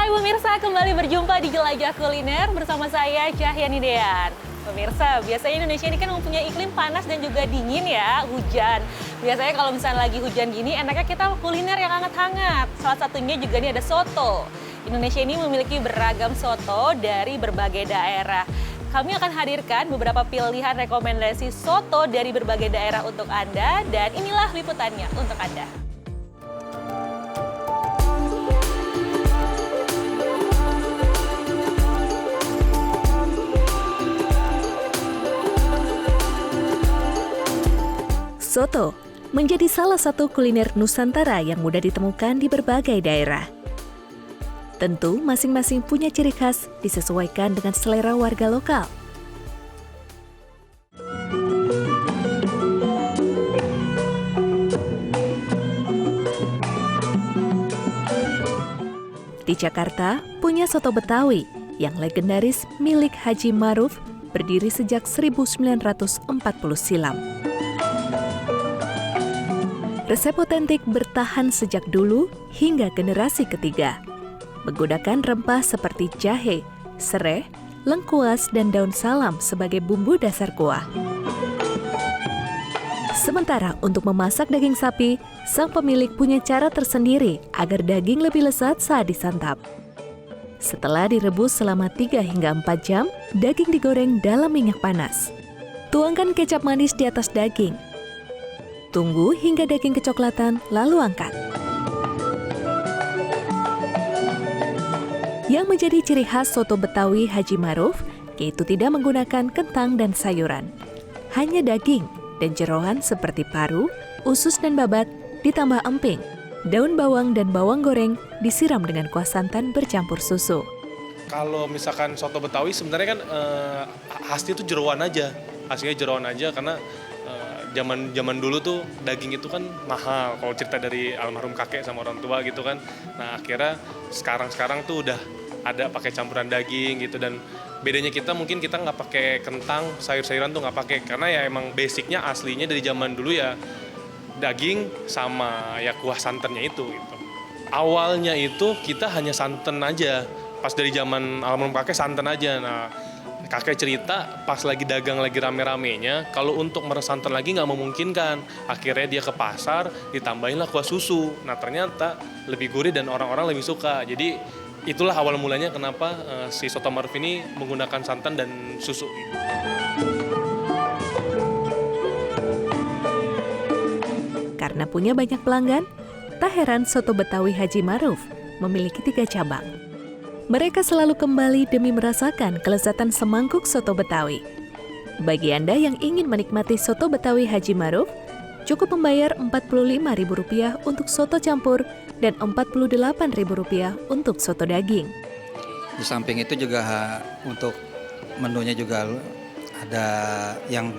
Hai pemirsa, kembali berjumpa di Jelajah Kuliner bersama saya Cahyani Dean. Pemirsa, biasanya Indonesia ini kan mempunyai iklim panas dan juga dingin ya, hujan. Biasanya kalau misalnya lagi hujan gini, enaknya kita kuliner yang hangat-hangat. Salah satunya juga nih ada soto. Indonesia ini memiliki beragam soto dari berbagai daerah. Kami akan hadirkan beberapa pilihan rekomendasi soto dari berbagai daerah untuk Anda, dan inilah liputannya untuk Anda. Soto menjadi salah satu kuliner Nusantara yang mudah ditemukan di berbagai daerah. Tentu masing-masing punya ciri khas disesuaikan dengan selera warga lokal. Di Jakarta punya soto Betawi yang legendaris milik Haji Maruf berdiri sejak 1940 silam. Resep otentik bertahan sejak dulu hingga generasi ketiga. Menggunakan rempah seperti jahe, sereh, lengkuas, dan daun salam sebagai bumbu dasar kuah. Sementara untuk memasak daging sapi, sang pemilik punya cara tersendiri agar daging lebih lezat saat disantap. Setelah direbus selama 3 hingga 4 jam, daging digoreng dalam minyak panas. Tuangkan kecap manis di atas daging. Tunggu hingga daging kecoklatan, lalu angkat. Yang menjadi ciri khas soto Betawi Haji Maruf, yaitu tidak menggunakan kentang dan sayuran. Hanya daging dan jeroan seperti paru, usus dan babat, ditambah emping, daun bawang dan bawang goreng disiram dengan kuah santan bercampur susu. Kalau misalkan soto Betawi sebenarnya kan khasnya itu jeroan aja. Hasilnya jeroan aja karena zaman dulu tuh daging itu kan mahal kalau cerita dari almarhum kakek sama orang tua gitu kan. Nah akhirnya sekarang tuh udah ada pakai campuran daging gitu, dan bedanya mungkin kita nggak pakai kentang, sayur-sayuran tuh nggak pakai karena ya emang basicnya aslinya dari zaman dulu ya daging sama ya kuah santannya itu gitu. Awalnya itu kita hanya santan aja, pas dari zaman almarhum kakek santan aja. Nah kakek cerita pas lagi dagang lagi rame-ramenya, kalau untuk meres santan lagi nggak memungkinkan. Akhirnya dia ke pasar, ditambahinlah kuah susu. Nah ternyata lebih gurih dan orang-orang lebih suka. Jadi itulah awal mulanya kenapa si soto Maruf ini menggunakan santan dan susu. Karena punya banyak pelanggan, tak heran soto Betawi Haji Maruf memiliki 3 cabang. Mereka selalu kembali demi merasakan kelezatan semangkuk soto Betawi. Bagi Anda yang ingin menikmati soto Betawi Haji Maruf, cukup membayar Rp45.000 untuk soto campur dan Rp48.000 untuk soto daging. Di samping itu juga untuk menunya juga ada yang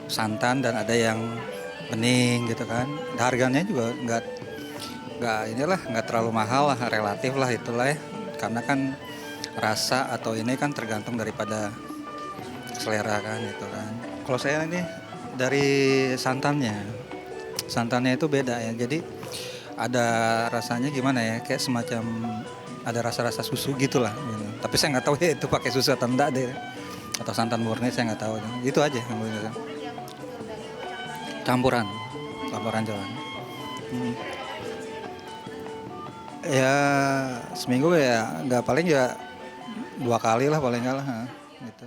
santan dan ada yang bening gitu kan. Harganya juga nggak terlalu mahal lah, relatif lah itulah ya. Karena kan rasa atau ini kan tergantung daripada selera kan itu kan. Kalau saya ini dari santannya itu beda ya. Jadi ada rasanya gimana ya, kayak semacam ada rasa-rasa susu gitulah. Gitu. Tapi saya nggak tahu ya itu pakai susu atau enggak deh, atau santan murni saya nggak tahu. Itu aja yang benar. Campuran jalan. Ya seminggu ya nggak, paling ya 2 kali lah paling nggak lah gitu.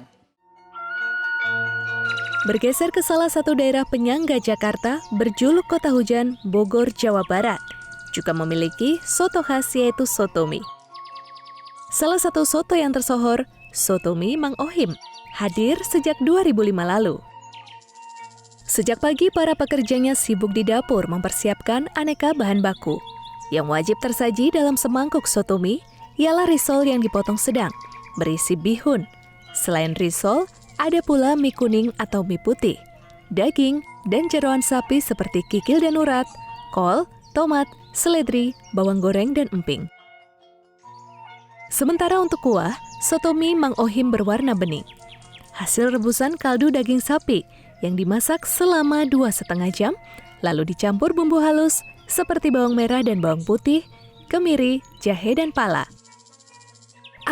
Bergeser ke salah satu daerah penyangga Jakarta berjuluk Kota Hujan, Bogor, Jawa Barat, juga memiliki soto khas yaitu soto mie. Salah satu soto yang tersohor, soto mie Mang Ohim, hadir sejak 2005 lalu. Sejak pagi para pekerjanya sibuk di dapur mempersiapkan aneka bahan baku. Yang wajib tersaji dalam semangkuk soto mie ialah risol yang dipotong sedang, berisi bihun. Selain risol, ada pula mie kuning atau mie putih, daging, dan jeroan sapi seperti kikil dan urat, kol, tomat, seledri, bawang goreng, dan emping. Sementara untuk kuah, soto mie Mang Ohim berwarna bening. Hasil rebusan kaldu daging sapi yang dimasak selama 2,5 jam, lalu dicampur bumbu halus seperti bawang merah dan bawang putih, kemiri, jahe, dan pala.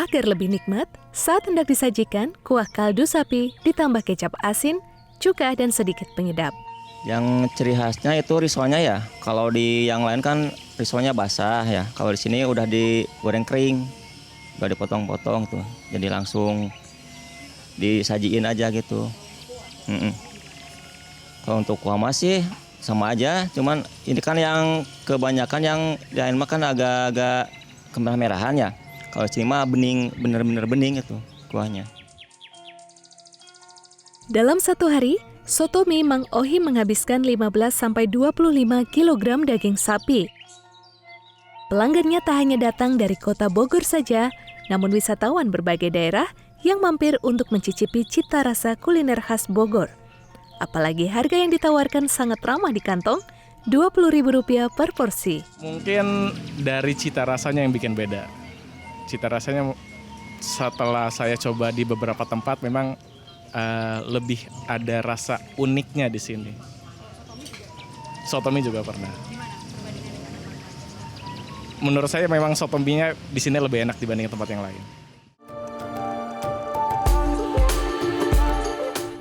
Agar lebih nikmat, saat hendak disajikan, kuah kaldu sapi ditambah kecap asin, cuka, dan sedikit penyedap. Yang ciri khasnya itu risonya ya. Kalau di yang lain kan risonya basah ya. Kalau di sini udah digoreng kering, udah dipotong-potong tuh. Jadi langsung disajiin aja gitu. Kalau untuk kuah masih sama aja, cuman ini kan yang kebanyakan yang di lain makan agak-agak kemerah-merahan ya. Kalau di sini mah bening, bener-bener bening itu kuahnya. Dalam satu hari, soto mie Mang Ohi menghabiskan 15-25 kg daging sapi. Pelanggannya tak hanya datang dari kota Bogor saja, namun wisatawan berbagai daerah yang mampir untuk mencicipi cita rasa kuliner khas Bogor. Apalagi harga yang ditawarkan sangat ramah di kantong, Rp20.000 per porsi. Mungkin dari cita rasanya yang bikin beda. Cita rasanya setelah saya coba di beberapa tempat memang lebih ada rasa uniknya di sini. Soto mie juga pernah. Menurut saya memang soto mie-nya di sini lebih enak dibanding tempat yang lain.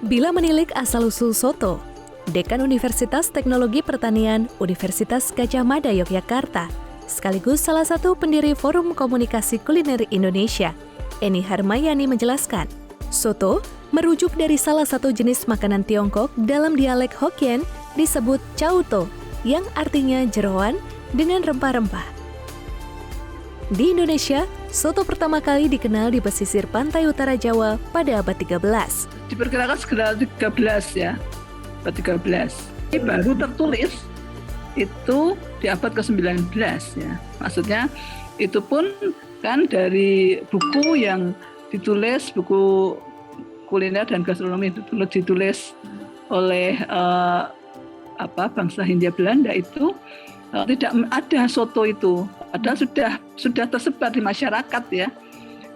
Bila menilik asal-usul soto, Dekan Universitas Teknologi Pertanian Universitas Gadjah Mada Yogyakarta, sekaligus salah satu pendiri Forum Komunikasi Kuliner Indonesia, Eni Harmayani menjelaskan, soto merujuk dari salah satu jenis makanan Tiongkok dalam dialek Hokkien disebut cauto, yang artinya jeroan dengan rempah-rempah. Di Indonesia, soto pertama kali dikenal di pesisir pantai utara Jawa pada abad 13. Diperkirakan sekitar 13 ya, abad 13. Ini baru tertulis itu di abad ke-19 ya. Maksudnya itu pun kan dari buku yang ditulis, buku kuliner dan gastronomi itu ditulis oleh bangsa Hindia Belanda itu tidak ada soto itu. Padahal sudah tersebar di masyarakat ya.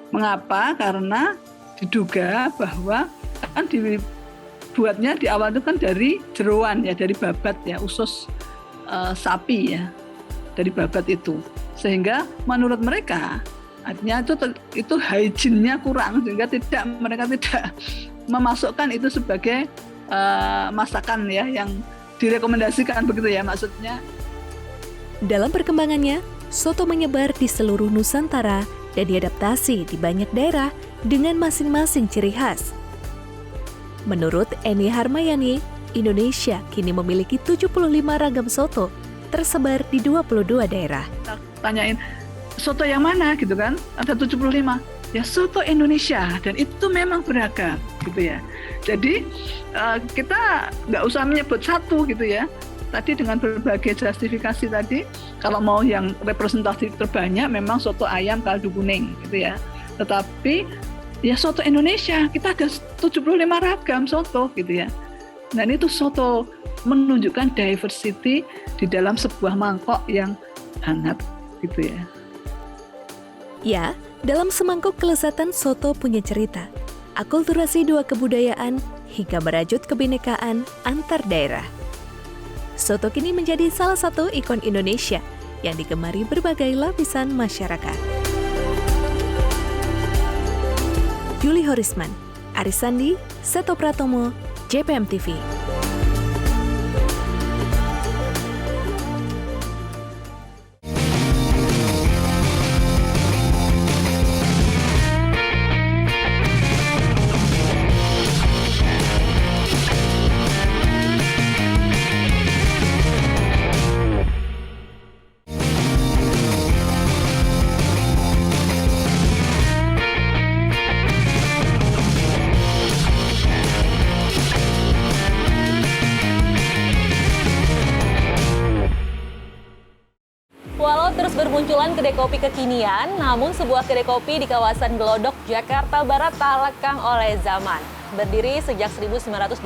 Mengapa? Karena diduga bahwa kan dibuatnya di awal itu kan dari jeroan ya, dari babat ya, usus sapi ya, dari babat itu. Sehingga menurut mereka artinya itu hygiene-nya kurang, sehingga mereka tidak memasukkan itu sebagai masakan ya yang direkomendasikan begitu ya maksudnya. Dalam perkembangannya, soto menyebar di seluruh Nusantara dan diadaptasi di banyak daerah dengan masing-masing ciri khas. Menurut Eni Harmayani, Indonesia kini memiliki 75 ragam soto tersebar di 22 daerah. Tanyain, soto yang mana gitu kan? Ada 75. Ya soto Indonesia, dan itu memang beragam gitu ya. Jadi kita nggak usah menyebut satu gitu ya. Tadi dengan berbagai justifikasi tadi, kalau mau yang representasi terbanyak memang soto ayam kaldu kuning gitu ya. Tetapi ya soto Indonesia, kita ada 75 ragam soto gitu ya. Dan itu soto menunjukkan diversity di dalam sebuah mangkok yang hangat gitu ya. Ya, dalam semangkuk kelezatan soto punya cerita, akulturasi dua kebudayaan hingga merajut kebinekaan antar daerah. Soto kini menjadi salah satu ikon Indonesia yang digemari berbagai lapisan masyarakat. Yuli Horisman, Aris Sandi, Seto Pratomo, JPM TV. Walau terus bermunculan kedai kopi kekinian, namun sebuah kedai kopi di kawasan Glodok, Jakarta Barat tak lekang oleh zaman. Berdiri sejak 1927,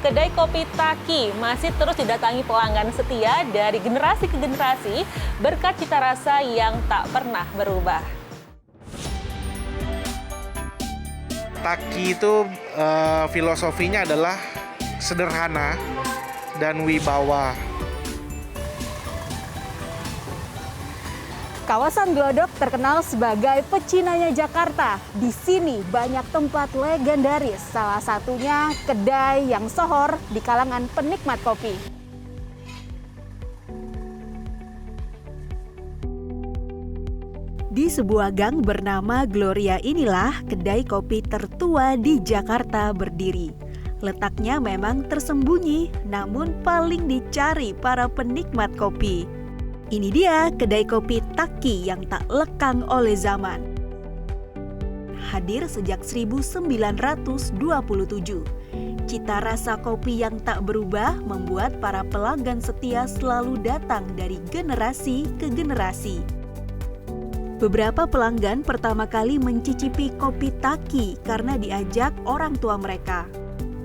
kedai kopi Taki masih terus didatangi pelanggan setia dari generasi ke generasi berkat cita rasa yang tak pernah berubah. Taki itu filosofinya adalah sederhana dan wibawa. Kawasan Glodok terkenal sebagai pecinanya Jakarta. Di sini banyak tempat legendaris, salah satunya kedai yang sohor di kalangan penikmat kopi. Di sebuah gang bernama Gloria inilah kedai kopi tertua di Jakarta berdiri. Letaknya memang tersembunyi, namun paling dicari para penikmat kopi. Ini dia kedai kopi Taki yang tak lekang oleh zaman. Hadir sejak 1927. Cita rasa kopi yang tak berubah membuat para pelanggan setia selalu datang dari generasi ke generasi. Beberapa pelanggan pertama kali mencicipi kopi Taki karena diajak orang tua mereka.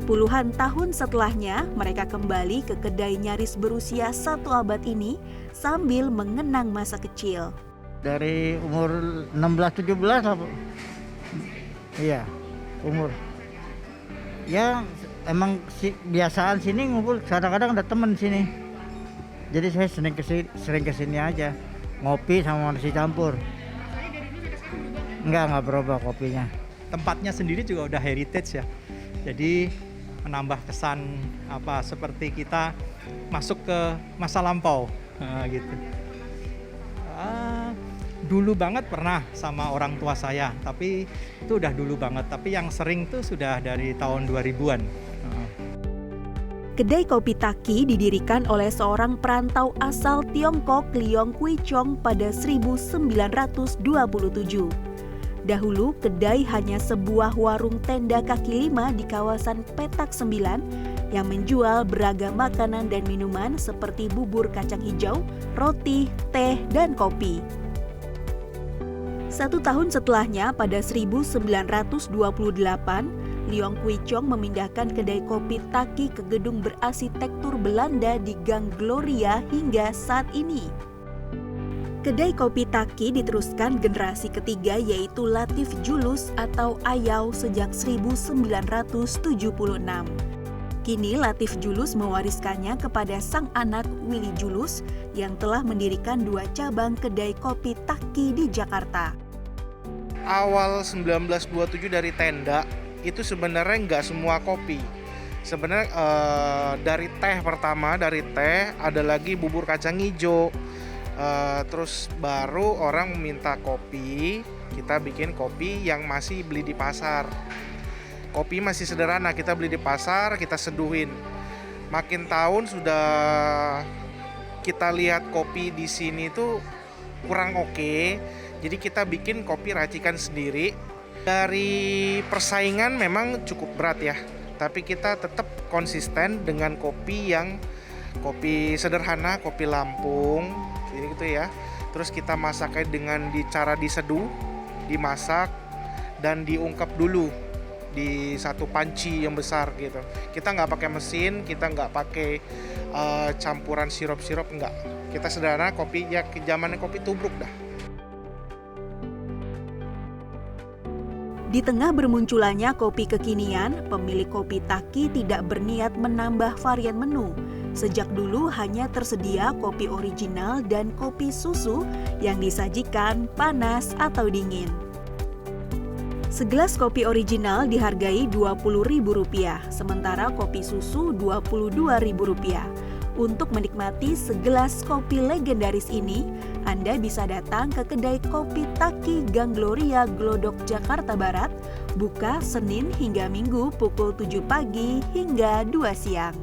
Puluhan tahun setelahnya, mereka kembali ke kedai nyaris berusia 1 abad ini sambil mengenang masa kecil. Dari umur 16-17 lah, Bu. Iya, umur. Ya, emang kebiasaan sini ngumpul, kadang-kadang ada temen sini. Jadi saya sering kesini aja, ngopi sama nasi campur. Enggak berubah kopinya. Tempatnya sendiri juga udah heritage ya. Jadi menambah kesan seperti kita masuk ke masa lampau gitu. Dulu banget pernah sama orang tua saya, tapi itu udah dulu banget. Tapi yang sering tuh sudah dari tahun 2000-an. Kedai kopi Taki didirikan oleh seorang perantau asal Tiongkok, Leong Kui Chong pada 1927. Dahulu, kedai hanya sebuah warung tenda kaki 5 di kawasan Petak 9 yang menjual beragam makanan dan minuman seperti bubur kacang hijau, roti, teh, dan kopi. 1 tahun setelahnya, pada 1928, Leong Kui Chong memindahkan kedai kopi Taki ke gedung berarsitektur Belanda di Gang Gloria hingga saat ini. Kedai kopi Taki diteruskan generasi ketiga yaitu Latif Julus atau Ayau sejak 1976. Kini Latif Julus mewariskannya kepada sang anak Willy Julus yang telah mendirikan 2 cabang kedai kopi Taki di Jakarta. Awal 1927 dari tenda itu sebenarnya nggak semua kopi. Sebenarnya dari teh pertama, dari teh ada lagi bubur kacang hijau. Terus baru orang meminta kopi, kita bikin kopi yang masih beli di pasar. Kopi masih sederhana, kita beli di pasar, kita seduhin. Makin tahun sudah kita lihat kopi di sini tuh kurang oke, jadi kita bikin kopi racikan sendiri. Dari persaingan memang cukup berat ya, tapi kita tetap konsisten dengan kopi yang kopi sederhana, kopi Lampung gitu ya. Terus kita masaknya dengan cara diseduh, dimasak dan diungkep dulu di satu panci yang besar gitu. Kita nggak pakai mesin, kita nggak pakai campuran sirup-sirup, nggak. Kita sederhana, kopi ya zamannya kopi tubruk dah. Di tengah bermunculannya kopi kekinian, pemilik kopi Taki tidak berniat menambah varian menu. Sejak dulu hanya tersedia kopi original dan kopi susu yang disajikan panas atau dingin. Segelas kopi original dihargai Rp20.000, sementara kopi susu Rp22.000. Untuk menikmati segelas kopi legendaris ini, Anda bisa datang ke kedai kopi Taki Gang Gloria, Glodok, Jakarta Barat, buka Senin hingga Minggu pukul 7 pagi hingga 2 siang.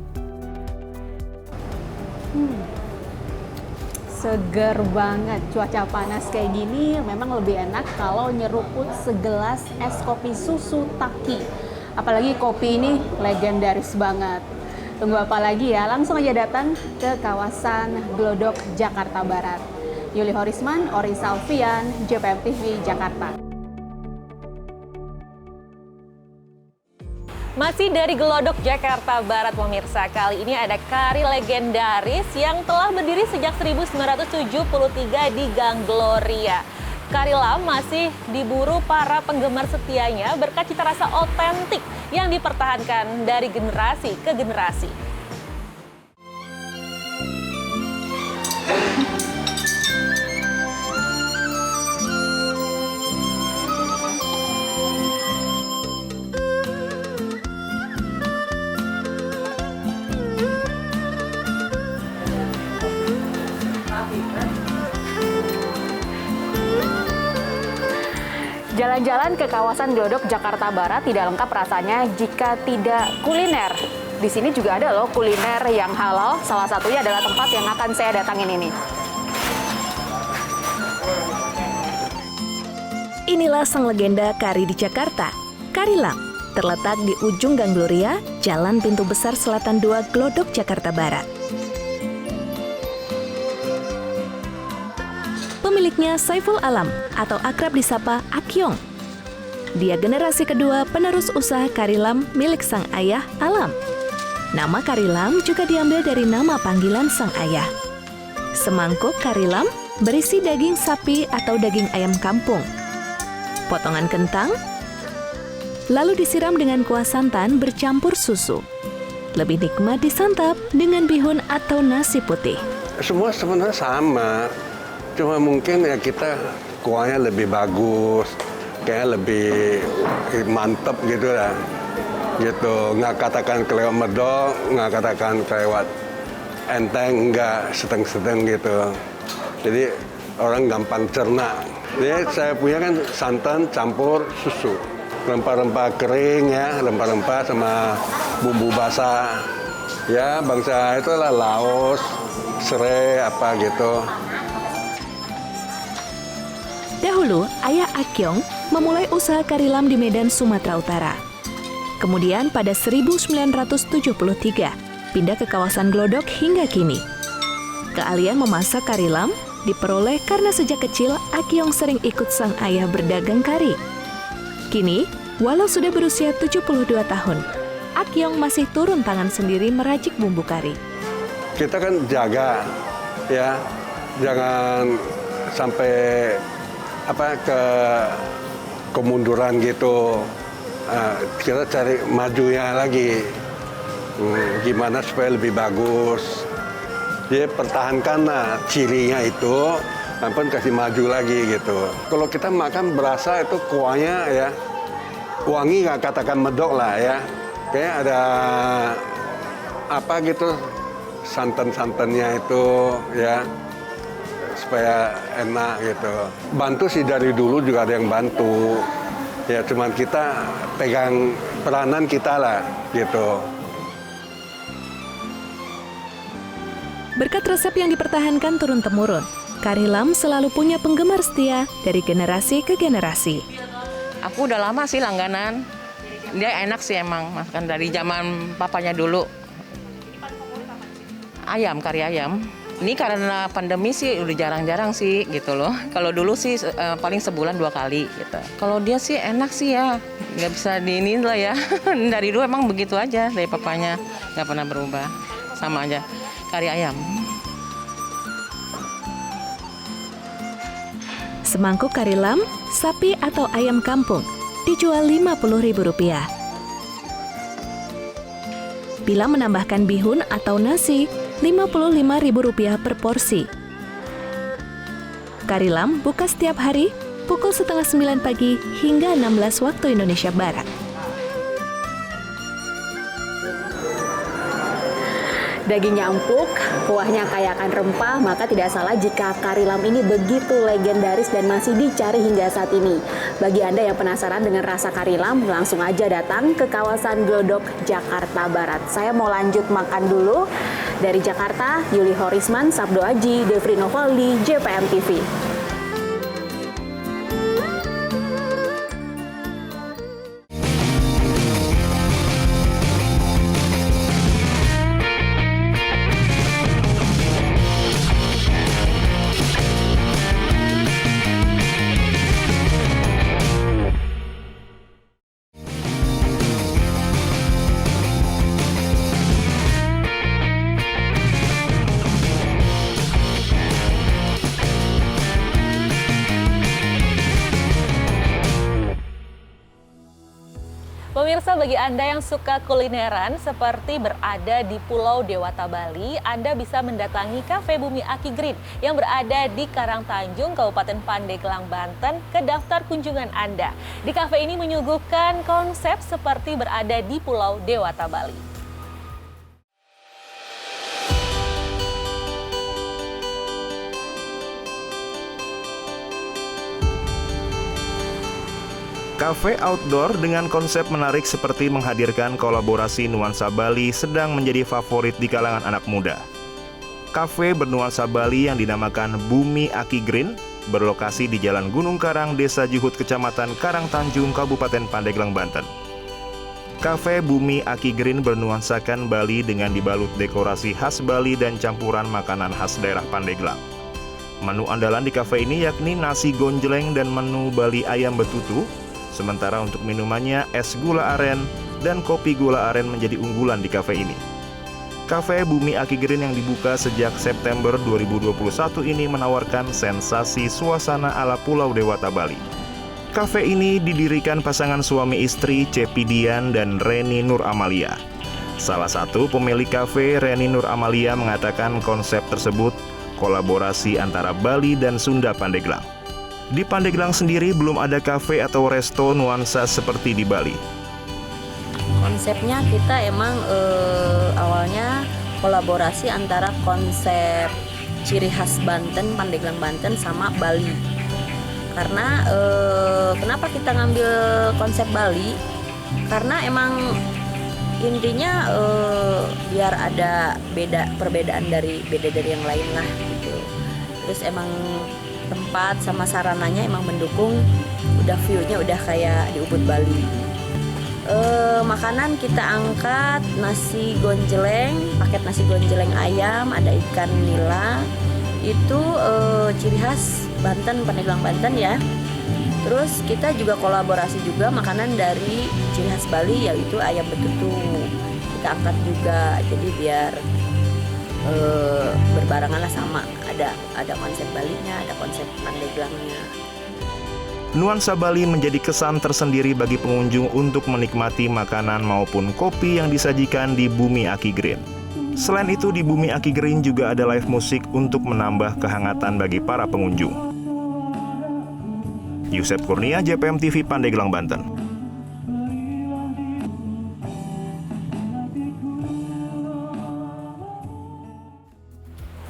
Seger banget, cuaca panas kayak gini memang lebih enak kalau nyeruput segelas es kopi susu Taki. Apalagi kopi ini legendaris banget. Tunggu apa lagi ya, langsung aja datang ke kawasan Glodok, Jakarta Barat. Yuli Horisman, Ori Salvian, JPM TV, Jakarta. Masih dari Glodok, Jakarta Barat, pemirsa. Kali ini ada kari legendaris yang telah berdiri sejak 1973 di Gang Gloria. Kari lam masih diburu para penggemar setianya berkat cita rasa otentik yang dipertahankan dari generasi ke generasi. Jalan-jalan ke kawasan Glodok Jakarta Barat tidak lengkap rasanya jika tidak kuliner. Di sini juga ada loh kuliner yang halal, salah satunya adalah tempat yang akan saya datangin ini. Inilah sang legenda kari di Jakarta, Kari Lam, terletak di ujung Gang Gloria, Jalan Pintu Besar Selatan 2, Glodok, Jakarta Barat. Pemiliknya Saiful Alam atau akrab disapa Akyong. Dia generasi kedua penerus usaha Kari Lam milik sang ayah Alam. Nama Kari Lam juga diambil dari nama panggilan sang ayah. Semangkuk Kari Lam berisi daging sapi atau daging ayam kampung, potongan kentang, lalu disiram dengan kuah santan bercampur susu. Lebih nikmat disantap dengan bihun atau nasi putih. Semua sebenarnya sama, cuma mungkin ya kita kuahnya lebih bagus, kayak lebih mantep gitu lah. Gitu, nggak katakan kelewat medok, nggak katakan kelewat enteng, nggak sedang-sedang gitu. Jadi orang gampang cerna. Jadi saya punya kan santan campur susu, rempah-rempah kering ya, rempah-rempah sama bumbu basah. Ya bangsa itulah Laos, serai apa gitu. Dahulu, ayah Akyong memulai usaha Kari Lam di Medan, Sumatera Utara. Kemudian pada 1973, pindah ke kawasan Glodok hingga kini. Keahlian memasak Kari Lam diperoleh karena sejak kecil Akyong sering ikut sang ayah berdagang kari. Kini, walau sudah berusia 72 tahun, Akyong masih turun tangan sendiri meracik bumbu kari. Kita kan jaga, ya, jangan sampai kemunduran gitu. Kita cari majunya lagi, gimana supaya lebih bagus. Dia pertahankan cirinya itu, namun kasih maju lagi gitu. Kalau kita makan berasa itu kuahnya ya, wangi nggak katakan medok lah ya. Kayak ada apa gitu, santan-santannya itu ya, supaya enak gitu. Bantu sih dari dulu juga ada yang bantu. Ya cuman kita pegang peranan kita lah gitu. Berkat resep yang dipertahankan turun-temurun, Kari Lam selalu punya penggemar setia dari generasi ke generasi. Aku udah lama sih langganan. Dia enak sih emang, makan dari zaman papanya dulu. Ayam, kari ayam. Ini karena pandemi sih udah jarang-jarang sih gitu loh. Kalau dulu sih paling sebulan 2 kali gitu. Kalau dia sih enak sih ya, nggak bisa diinin lah ya. Dari dulu emang begitu aja dari papanya, nggak pernah berubah. Sama aja, kari ayam. Semangkuk Kari Lam, sapi atau ayam kampung, dijual Rp50.000. Bila menambahkan bihun atau nasi, Rp55.000 per porsi. Kari Lam buka setiap hari pukul 8:30 pagi hingga 16 waktu Indonesia Barat. Dagingnya empuk, kuahnya kaya akan rempah, maka tidak salah jika Kari Lam ini begitu legendaris dan masih dicari hingga saat ini. Bagi Anda yang penasaran dengan rasa Kari Lam, langsung aja datang ke kawasan Glodok, Jakarta Barat. Saya mau lanjut makan dulu. Dari Jakarta, Yuli Horisman, Sabdo Aji, Devri Novaldi, JPM TV. Pemirsa, bagi Anda yang suka kulineran seperti berada di Pulau Dewata, Bali, Anda bisa mendatangi Cafe Bumi Aki Green yang berada di Karangtanjung, Kabupaten Pandeglang, Banten ke daftar kunjungan Anda. Di kafe ini menyuguhkan konsep seperti berada di Pulau Dewata, Bali. Kafe outdoor dengan konsep menarik seperti menghadirkan kolaborasi nuansa Bali sedang menjadi favorit di kalangan anak muda. Kafe bernuansa Bali yang dinamakan Bumi Aki Green berlokasi di Jalan Gunung Karang, Desa Juhut, Kecamatan Karangtanjung, Kabupaten Pandeglang, Banten. Kafe Bumi Aki Green bernuansakan Bali dengan dibalut dekorasi khas Bali dan campuran makanan khas daerah Pandeglang. Menu andalan di kafe ini yakni nasi gonjleng dan menu Bali ayam betutu. Sementara untuk minumannya, es gula aren dan kopi gula aren menjadi unggulan di kafe ini. Kafe Bumi Aki Green yang dibuka sejak September 2021 ini menawarkan sensasi suasana ala Pulau Dewata Bali. Kafe ini didirikan pasangan suami istri Cepidian dan Reni Nur Amalia. Salah satu pemilik kafe, Reni Nur Amalia, mengatakan konsep tersebut kolaborasi antara Bali dan Sunda Pandeglang. Di Pandeglang sendiri belum ada kafe atau resto nuansa seperti di Bali. Konsepnya kita emang awalnya kolaborasi antara konsep ciri khas Banten, Pandeglang Banten sama Bali. Karena kenapa kita ngambil konsep Bali? Karena emang intinya biar ada perbedaan dari yang lain lah gitu. Terus emang tempat sama sarananya emang mendukung, udah view-nya udah kayak di Ubud Bali. Makanan kita angkat nasi gonjleng, paket nasi gonjleng ayam, ada ikan nila, itu ciri khas Banten, Pandeglang Banten ya. Terus kita juga kolaborasi juga makanan dari ciri khas Bali, yaitu ayam betutu. Kita angkat juga, jadi biar berbarengan lah sama, ada konsep Balinya, ada konsep Pandeglangnya. Nuansa Bali menjadi kesan tersendiri bagi pengunjung untuk menikmati makanan maupun kopi yang disajikan di Bumi Aki Green. Selain itu, di Bumi Aki Green juga ada live musik untuk menambah kehangatan bagi para pengunjung. Yusef Kurnia, JPM TV, Pandeglang, Banten.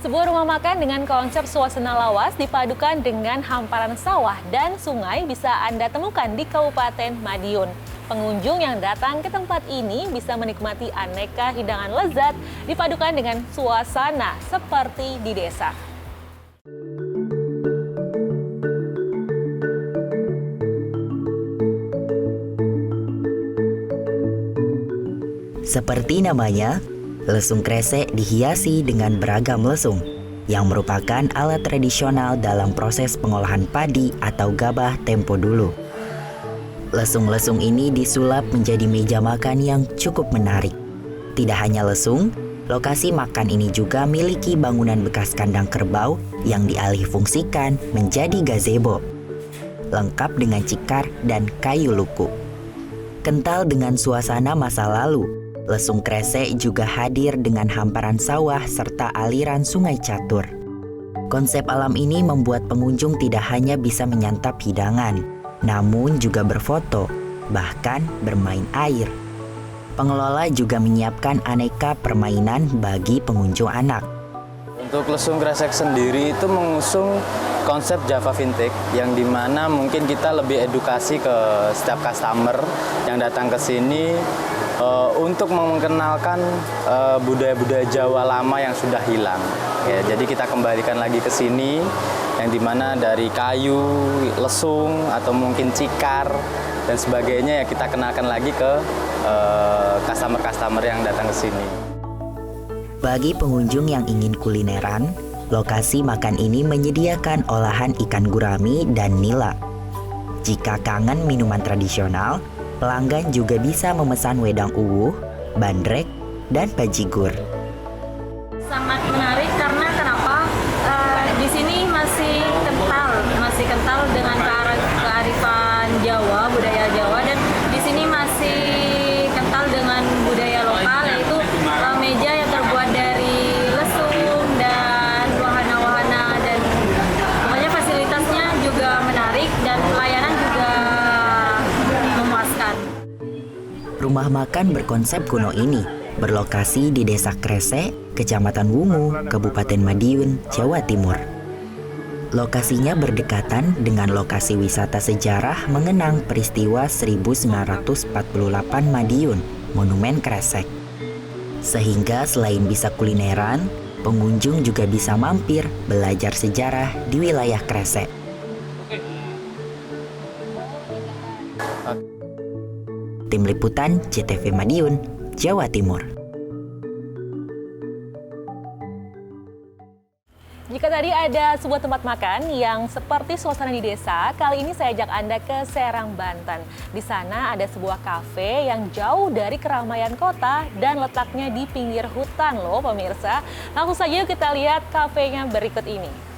Sebuah rumah makan dengan konsep suasana lawas dipadukan dengan hamparan sawah dan sungai bisa Anda temukan di Kabupaten Madiun. Pengunjung yang datang ke tempat ini bisa menikmati aneka hidangan lezat dipadukan dengan suasana seperti di desa. Seperti namanya, lesung kresek dihiasi dengan beragam lesung yang merupakan alat tradisional dalam proses pengolahan padi atau gabah tempo dulu. Lesung-lesung ini disulap menjadi meja makan yang cukup menarik. Tidak hanya lesung, lokasi makan ini juga miliki bangunan bekas kandang kerbau yang dialihfungsikan menjadi gazebo, lengkap dengan cikar dan kayu luku. Kental dengan suasana masa lalu, lesung kresek juga hadir dengan hamparan sawah serta aliran sungai catur. Konsep alam ini membuat pengunjung tidak hanya bisa menyantap hidangan, namun juga berfoto, bahkan bermain air. Pengelola juga menyiapkan aneka permainan bagi pengunjung anak. Untuk lesung kresek sendiri itu mengusung konsep Java Vintage yang dimana mungkin kita lebih edukasi ke setiap customer yang datang ke sini untuk mengenalkan budaya-budaya Jawa lama yang sudah hilang. Ya, jadi kita kembalikan lagi ke sini yang dimana dari kayu, lesung atau mungkin cikar dan sebagainya ya kita kenalkan lagi ke customer-customer yang datang ke sini. Bagi pengunjung yang ingin kulineran, lokasi makan ini menyediakan olahan ikan gurami dan nila. Jika kangen minuman tradisional, pelanggan juga bisa memesan wedang uwuh, bandrek, dan bajigur. Sangat menarik karena kenapa? Di sini masih kental dengan kearifan Jawa, budaya Jawa, dan di sini masih kental dengan budaya lokal, yaitu meja yang terbuat dari lesung dan wahana-wahana, dan pokoknya fasilitasnya juga menarik dan pelayanan juga memuaskan. Rumah makan berkonsep kuno ini berlokasi di Desa Kresek, Kecamatan Wungu, Kabupaten Madiun, Jawa Timur. Lokasinya berdekatan dengan lokasi wisata sejarah mengenang peristiwa 1948 Madiun, Monumen Kresek. Sehingga selain bisa kulineran, pengunjung juga bisa mampir belajar sejarah di wilayah Kresek. Tim Liputan CTV Madiun, Jawa Timur. Jika tadi ada sebuah tempat makan yang seperti suasana di desa, kali ini saya ajak Anda ke Serang, Banten. Di sana ada sebuah kafe yang jauh dari keramaian kota dan letaknya di pinggir hutan loh pemirsa. Langsung saja yuk kita lihat kafenya berikut ini.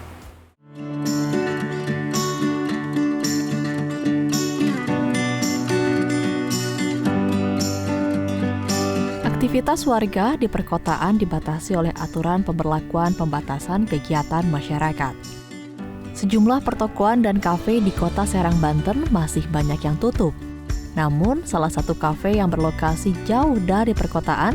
Aktivitas warga di perkotaan dibatasi oleh aturan pemberlakuan pembatasan kegiatan masyarakat. Sejumlah pertokoan dan kafe di kota Serang, Banten masih banyak yang tutup. Namun, salah satu kafe yang berlokasi jauh dari perkotaan,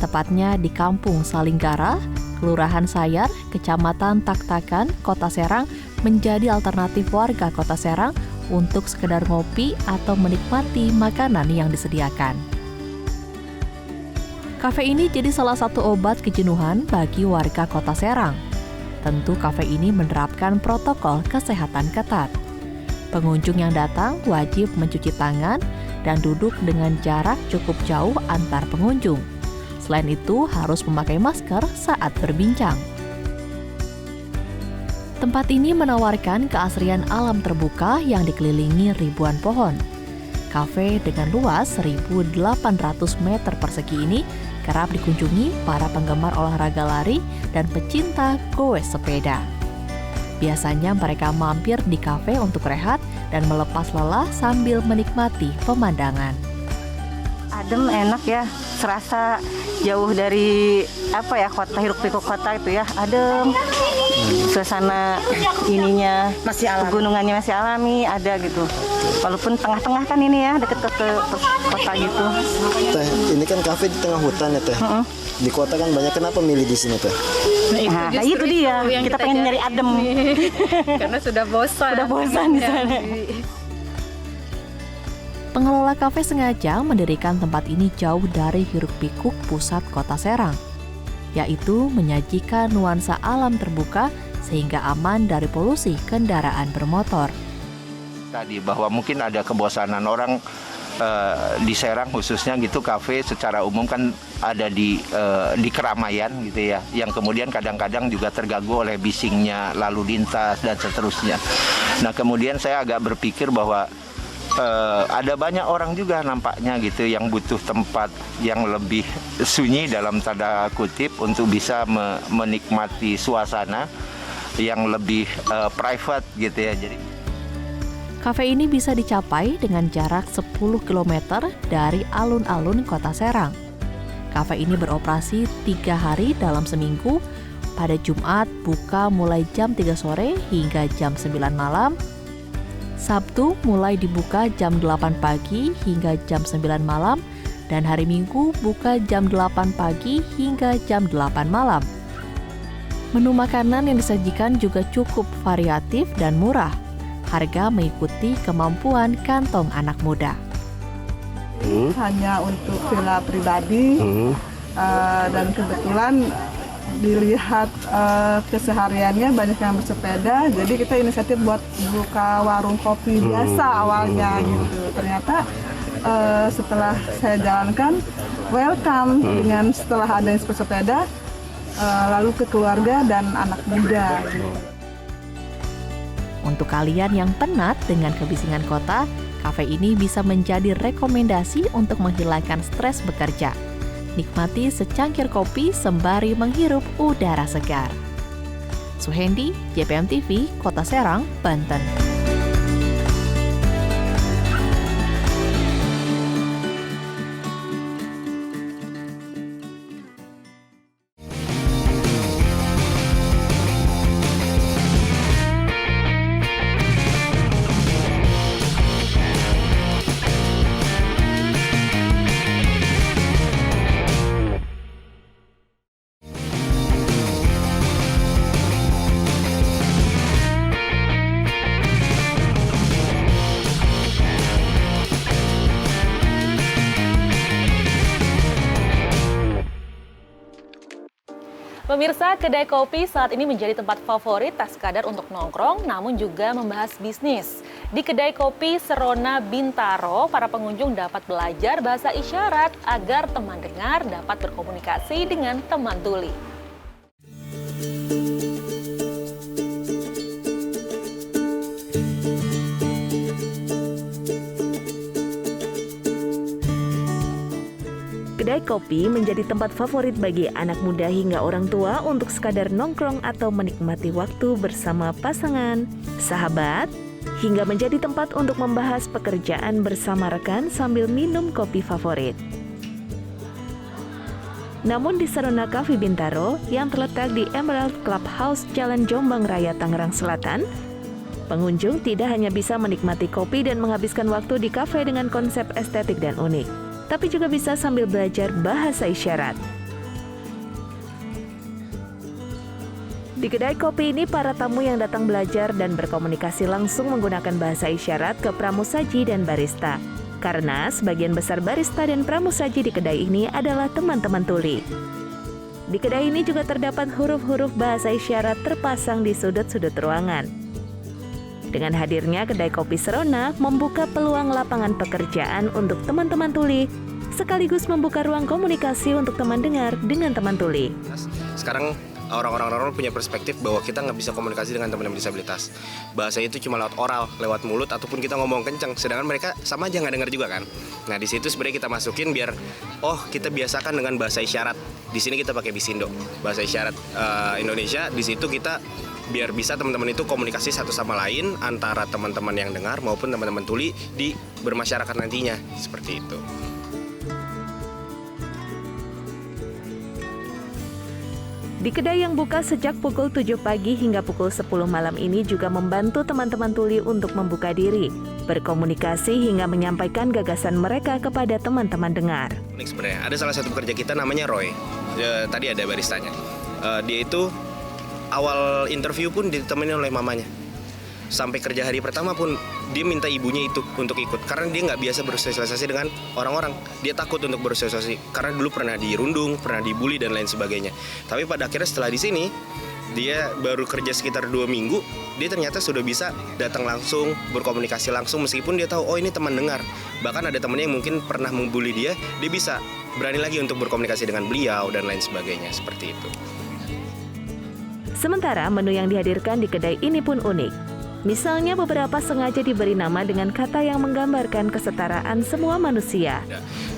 tepatnya di Kampung Salinggara, Kelurahan Sayar, Kecamatan Taktakan, Kota Serang, menjadi alternatif warga Kota Serang untuk sekedar ngopi atau menikmati makanan yang disediakan. Kafe ini jadi salah satu obat kejenuhan bagi warga Kota Serang. Tentu kafe ini menerapkan protokol kesehatan ketat. Pengunjung yang datang wajib mencuci tangan dan duduk dengan jarak cukup jauh antar pengunjung. Selain itu, harus memakai masker saat berbincang. Tempat ini menawarkan keasrian alam terbuka yang dikelilingi ribuan pohon. Kafe dengan luas 1.800 meter persegi ini kerap dikunjungi para penggemar olahraga lari dan pecinta goes sepeda. Biasanya mereka mampir di kafe untuk rehat dan melepas lelah sambil menikmati pemandangan. Adem, enak ya, serasa jauh dari kota, hiruk-pikuk kota itu ya, adem. Suasana ininya masih alami, pegunungannya masih alami, ada gitu. Walaupun tengah-tengah kan ini ya, deket ke kota gitu. Teh, ini kan kafe di tengah hutan ya Teh. Di kota kan banyak, kenapa milih di sini Teh? Nah, itu dia, kita pengen nyari adem. Karena sudah bosan. Sudah bosan di sana. Pengelola kafe sengaja mendirikan tempat ini jauh dari hiruk-pikuk pusat Kota Serang, yaitu menyajikan nuansa alam terbuka sehingga aman dari polusi kendaraan bermotor. Tadi bahwa mungkin ada kebosanan orang di Serang khususnya gitu, kafe secara umum kan ada di keramaian gitu ya, yang kemudian kadang-kadang juga terganggu oleh bisingnya lalu lintas dan seterusnya. Nah kemudian saya agak berpikir bahwa ada banyak orang juga nampaknya gitu yang butuh tempat yang lebih sunyi dalam tanda kutip untuk bisa menikmati suasana yang lebih private gitu ya. Jadi kafe ini bisa dicapai dengan jarak 10 km dari alun-alun Kota Serang. Kafe ini beroperasi 3 hari dalam seminggu. Pada Jumat buka mulai jam 3 sore hingga jam 9 malam. Sabtu mulai dibuka jam 8 pagi hingga jam 9 malam, dan hari Minggu buka jam 8 pagi hingga jam 8 malam. Menu makanan yang disajikan juga cukup variatif dan murah. Harga mengikuti kemampuan kantong anak muda. Hanya untuk villa pribadi, dan kebetulan dilihat kesehariannya banyak yang bersepeda, jadi kita inisiatif buat buka warung kopi biasa awalnya gitu. Ternyata setelah saya jalankan, welcome dengan setelah ada yang bersepeda, lalu ke keluarga dan anak muda gitu. Untuk kalian yang penat dengan kebisingan kota, kafe ini bisa menjadi rekomendasi untuk menghilangkan stres bekerja. Nikmati secangkir kopi sembari menghirup udara segar. Suhendi, JPM TV, Kota Serang, Banten. Pemirsa, kedai kopi saat ini menjadi tempat favorit tak sekadar untuk nongkrong, namun juga membahas bisnis. Di kedai kopi Serona Bintaro, para pengunjung dapat belajar bahasa isyarat agar teman dengar dapat berkomunikasi dengan teman tuli. Kedai kopi menjadi tempat favorit bagi anak muda hingga orang tua untuk sekadar nongkrong atau menikmati waktu bersama pasangan, sahabat, hingga menjadi tempat untuk membahas pekerjaan bersama rekan sambil minum kopi favorit. Namun di Serona Cafe Bintaro yang terletak di Emerald Clubhouse Jalan Jombang Raya, Tangerang Selatan, pengunjung tidak hanya bisa menikmati kopi dan menghabiskan waktu di kafe dengan konsep estetik dan unik, tapi juga bisa sambil belajar bahasa isyarat. Di kedai kopi ini, para tamu yang datang belajar dan berkomunikasi langsung menggunakan bahasa isyarat ke pramusaji dan barista. Karena sebagian besar barista dan pramusaji di kedai ini adalah teman-teman tuli. Di kedai ini juga terdapat huruf-huruf bahasa isyarat terpasang di sudut-sudut ruangan. Dengan hadirnya kedai kopi Serona membuka peluang lapangan pekerjaan untuk teman-teman tuli, sekaligus membuka ruang komunikasi untuk teman dengar dengan teman tuli. Sekarang orang-orang normal punya perspektif bahwa kita nggak bisa komunikasi dengan teman-teman disabilitas. Bahasa itu cuma lewat oral, lewat mulut, ataupun kita ngomong kenceng. Sedangkan mereka sama aja nggak dengar juga kan. Nah di situ sebenarnya kita masukin biar, kita biasakan dengan bahasa isyarat. Di sini kita pakai Bisindo, bahasa isyarat Indonesia. Di situ kita biar bisa teman-teman itu komunikasi satu sama lain antara teman-teman yang dengar maupun teman-teman tuli di bermasyarakat nantinya, seperti itu. Di kedai yang buka sejak pukul 7 pagi hingga pukul 10 malam ini juga membantu teman-teman tuli untuk membuka diri, berkomunikasi hingga menyampaikan gagasan mereka kepada teman-teman dengar. Unik sebenarnya, ada salah satu pekerja kita namanya Roy, tadi ada baristanya. Dia itu awal interview pun ditemani oleh mamanya. Sampai kerja hari pertama pun dia minta ibunya itu untuk ikut. Karena dia nggak biasa bersosialisasi dengan orang-orang. Dia takut untuk bersosialisasi. Karena dulu pernah dirundung, pernah dibully dan lain sebagainya. Tapi pada akhirnya setelah di sini, dia baru kerja sekitar 2 minggu. Dia ternyata sudah bisa datang langsung, berkomunikasi langsung. Meskipun dia tahu, ini teman dengar. Bahkan ada temannya yang mungkin pernah membuli dia bisa berani lagi untuk berkomunikasi dengan beliau dan lain sebagainya. Seperti itu. Sementara menu yang dihadirkan di kedai ini pun unik. Misalnya beberapa sengaja diberi nama dengan kata yang menggambarkan kesetaraan semua manusia.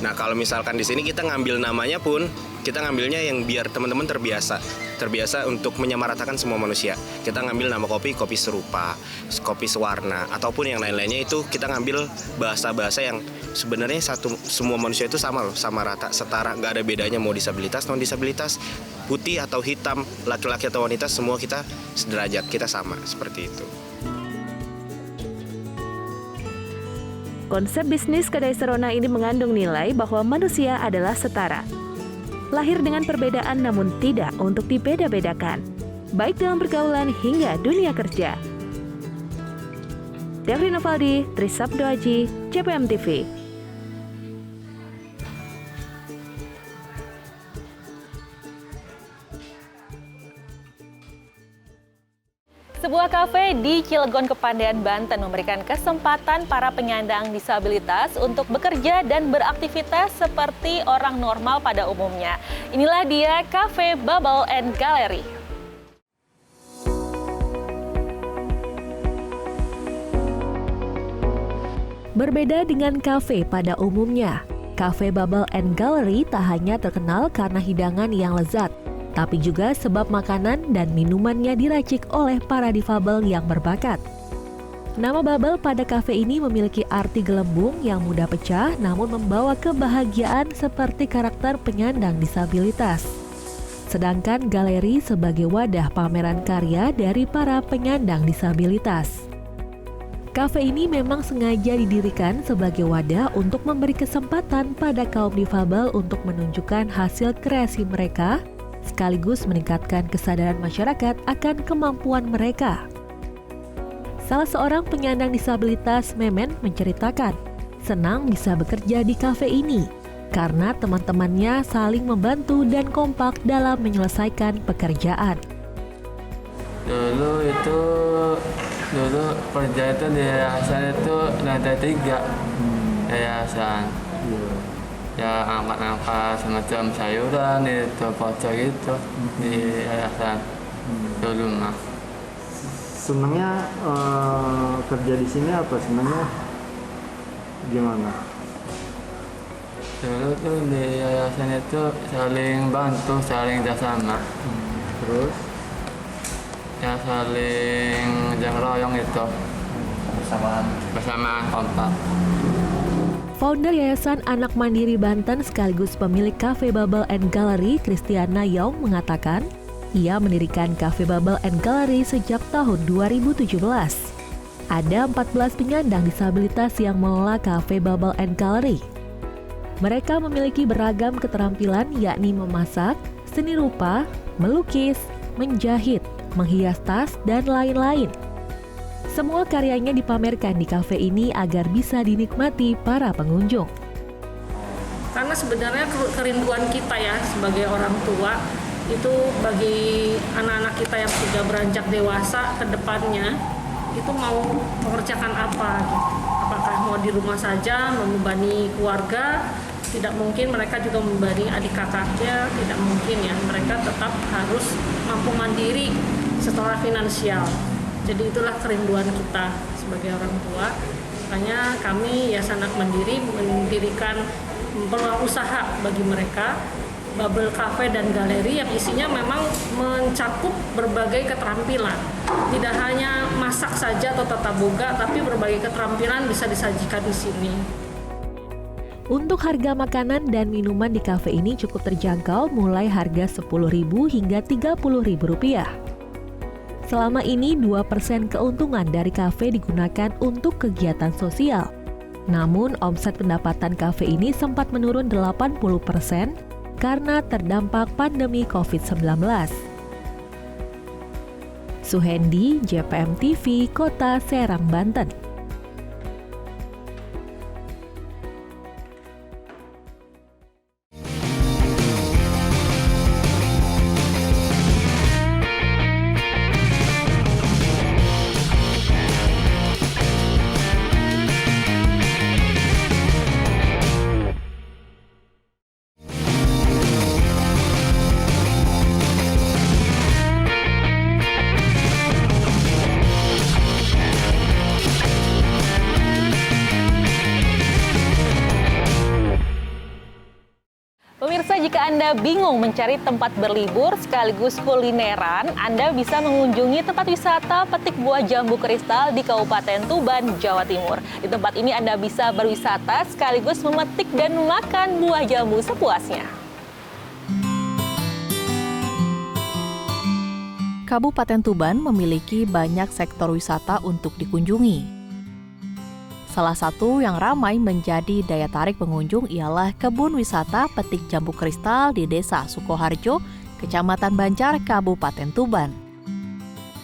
Nah kalau misalkan di sini kita ngambil namanya pun, kita ngambilnya yang biar teman-teman terbiasa untuk menyamaratakan semua manusia. Kita ngambil nama kopi serupa, kopi sewarna, ataupun yang lain-lainnya itu kita ngambil bahasa-bahasa yang sebenarnya semua manusia itu sama loh, sama rata, setara, nggak ada bedanya mau disabilitas, non disabilitas, putih atau hitam, laki-laki atau wanita, semua kita sederajat, kita sama, seperti itu. Konsep bisnis kedai Serona ini mengandung nilai bahwa manusia adalah setara. Lahir dengan perbedaan namun tidak untuk dibeda-bedakan, baik dalam pergaulan hingga dunia kerja. Devri Novaldi, Trisabdo Aji, CPM TV. Sebuah kafe di Cilegon, Kepandean, Banten memberikan kesempatan para penyandang disabilitas untuk bekerja dan beraktivitas seperti orang normal pada umumnya. Inilah dia Cafe Bubble and Gallery. Berbeda dengan kafe pada umumnya, Cafe Bubble and Gallery tak hanya terkenal karena hidangan yang lezat, tapi juga sebab makanan dan minumannya diracik oleh para difabel yang berbakat. Nama Bubble pada kafe ini memiliki arti gelembung yang mudah pecah namun membawa kebahagiaan seperti karakter penyandang disabilitas. Sedangkan galeri sebagai wadah pameran karya dari para penyandang disabilitas. Kafe ini memang sengaja didirikan sebagai wadah untuk memberi kesempatan pada kaum difabel untuk menunjukkan hasil kreasi mereka, sekaligus meningkatkan kesadaran masyarakat akan kemampuan mereka. Salah seorang penyandang disabilitas, Memen, menceritakan senang bisa bekerja di kafe ini karena teman-temannya saling membantu dan kompak dalam menyelesaikan pekerjaan. Dulu kerja itu di yayasan itu lantai 3 yayasan. Ya angkat-angkat semacam sayuran itu pocok gitu di yayasan dulu mah. Senangnya kerja di sini apa senangnya gimana? Dulu tuh di yayasan itu saling bantu, saling bersama. Terus? Ya saling gotong royong itu. Bersamaan kompak. Founder Yayasan Anak Mandiri Banten sekaligus pemilik Cafe Bubble and Gallery, Kristiana Yong, mengatakan ia mendirikan Cafe Bubble and Gallery sejak tahun 2017. Ada 14 penyandang disabilitas yang mengelola Cafe Bubble and Gallery. Mereka memiliki beragam keterampilan yakni memasak, seni rupa, melukis, menjahit, menghias tas, dan lain-lain. Semua karyanya dipamerkan di kafe ini agar bisa dinikmati para pengunjung. Karena sebenarnya kerinduan kita ya sebagai orang tua itu bagi anak-anak kita yang sudah beranjak dewasa ke depannya itu mau mengerjakan apa gitu. Apakah mau di rumah saja membebani keluarga, tidak mungkin mereka juga membebani adik kakaknya, tidak mungkin ya, mereka tetap harus mampu mandiri secara finansial. Jadi itulah kerinduan kita sebagai orang tua. Makanya kami Yayasan Anak Mandiri mendirikan peluang usaha bagi mereka, Bubble Cafe dan Galeri yang isinya memang mencakup berbagai keterampilan. Tidak hanya masak saja atau tata boga, tapi berbagai keterampilan bisa disajikan di sini. Untuk harga makanan dan minuman di kafe ini cukup terjangkau, mulai harga Rp10.000 hingga Rp30.000. Selama ini 2% keuntungan dari kafe digunakan untuk kegiatan sosial. Namun omset pendapatan kafe ini sempat menurun 80% karena terdampak pandemi COVID-19. Suhendi, JPM TV, Kota Serang, Banten. Pemirsa, jika Anda bingung mencari tempat berlibur sekaligus kulineran, Anda bisa mengunjungi tempat wisata petik buah jambu kristal di Kabupaten Tuban, Jawa Timur. Di tempat ini Anda bisa berwisata sekaligus memetik dan makan buah jambu sepuasnya. Kabupaten Tuban memiliki banyak sektor wisata untuk dikunjungi. Salah satu yang ramai menjadi daya tarik pengunjung ialah kebun wisata petik jambu kristal di Desa Sukoharjo, Kecamatan Banjar, Kabupaten Tuban.